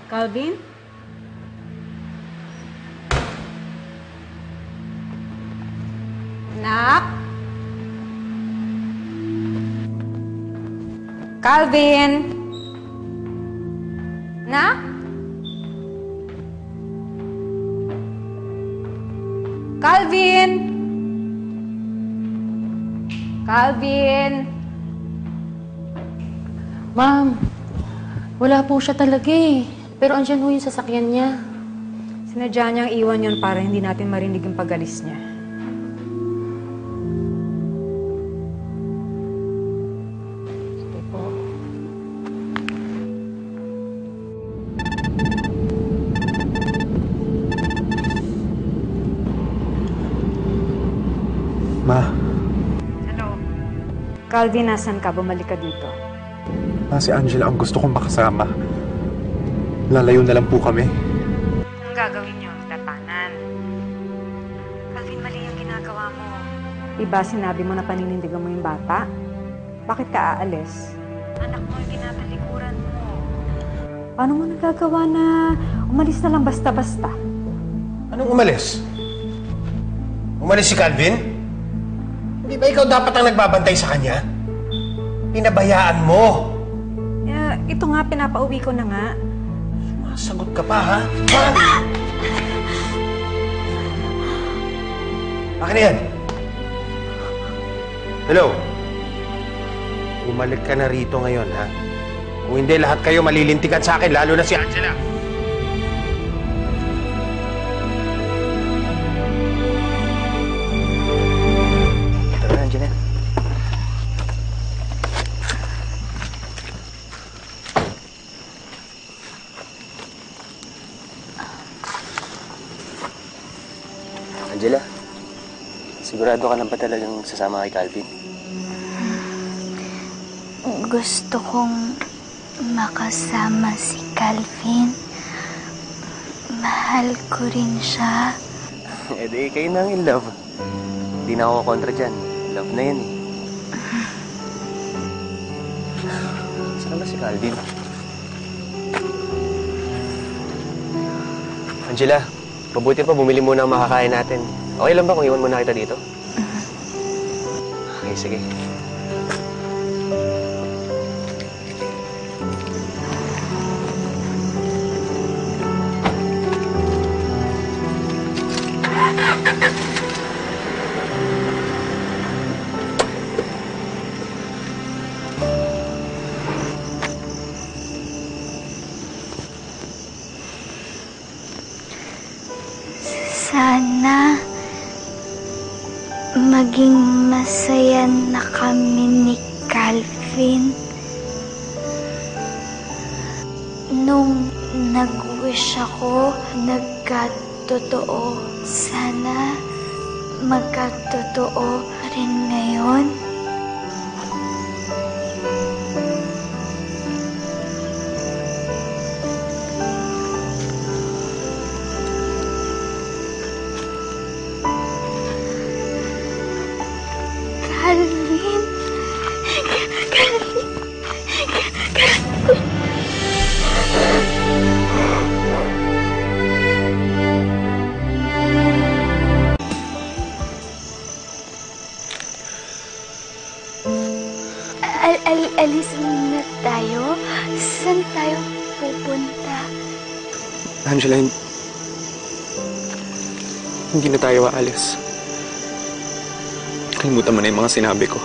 Calvin? Nak? Calvin? Nak? Calvin? Calvin? Ma'am, wala po siya talaga eh. Pero andyan ho yung sasakyan niya. Sinadya niyang iwan yon para hindi natin marinig yung pag-alis niya. Sige po. Ma, Hello? Calvin, nasan ka? Bumalik ka dito. si Angela ang gusto kong makasama. Lalayo na lang po kami. Anong gagawin niyo? Tatanan. Calvin, mali yung ginagawa mo. Diba sinabi mo na paninindigan mo yung bata? Bakit ka aalis? Anak mo yung ginatalikuran mo. Paano mo nagagawa na umalis na lang basta-basta? Anong umalis? Umalis si Calvin? Hindi ba ikaw dapat ang nagbabantay sa kanya? Pinabayaan mo! Ito nga, pinapauwi ko na nga. Masagot ka pa, ha? Man! Akin na yan! Hello? Bumalik ka na rito ngayon, ha? Kung hindi, lahat kayo malilintikan sa akin, lalo na si Angela. Tara na, Angela. Angela, sigurado ka lang ba talagang sasama kay Calvin? Gusto kong makasama si Calvin. Mahal ko rin siya. Eh di, kayo na in love. Hindi na ako kontra dyan. Love na yan eh. Saan ba si Calvin? Angela, mabuti pa bumili muna ang makakain natin. Okay lang ba kung iwan muna kita dito? Okay, sige. Sana maging masaya na kami ni Calvin. Nung nag-wish ako, nagkatotoo. Sana magkatotoo rin ngayon. Calvin. Calvin. Alis na tayo? Saan tayo pupunta? Angela, hindi na tayo aalis. Kalimutan mo na yung mga sinabi ko.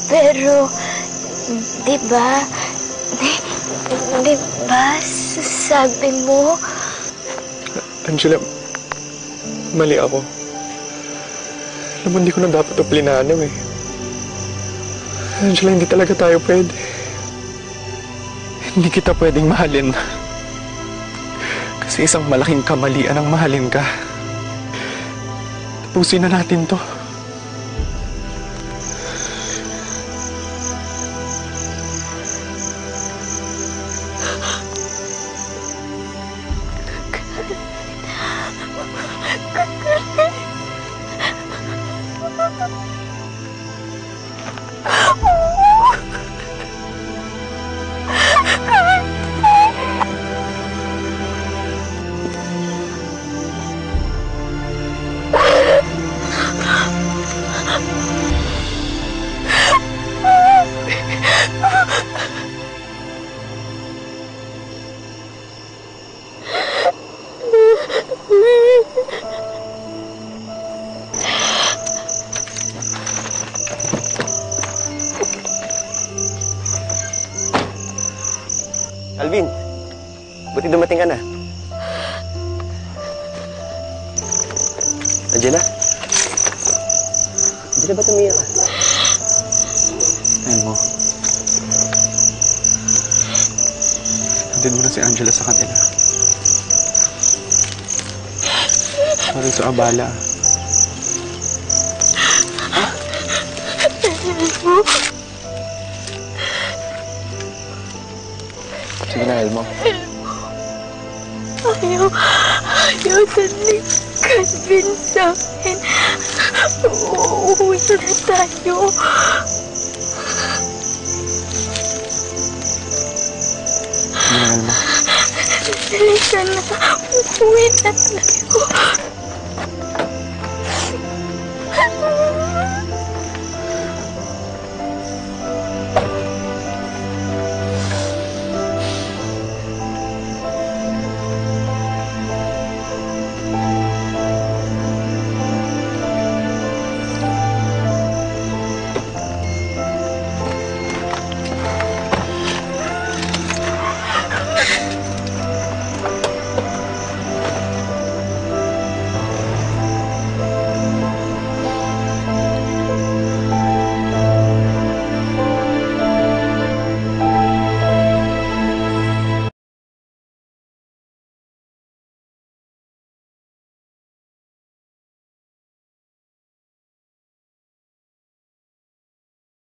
Pero, di ba sabi mo? Angela, mali ako. Alam mo, hindi ko na dapat ito plinano eh. Angela, hindi talaga tayo pwede. Hindi kita pwedeng mahalin. Kasi isang malaking kamalian ang mahalin ka. Tapusin na natin to. Calvin, buti dumating ka na. Angela? Angela, ba't umiyak ka? Ayan mo. Nandun mo na si Angela sa kanila. Sorry sa abala. Sige na, Elmo. Ayaw ni Calvin sa akin. Uuwi na tayo. Sige na, Elmo. Halika na. Uuwi na tayo.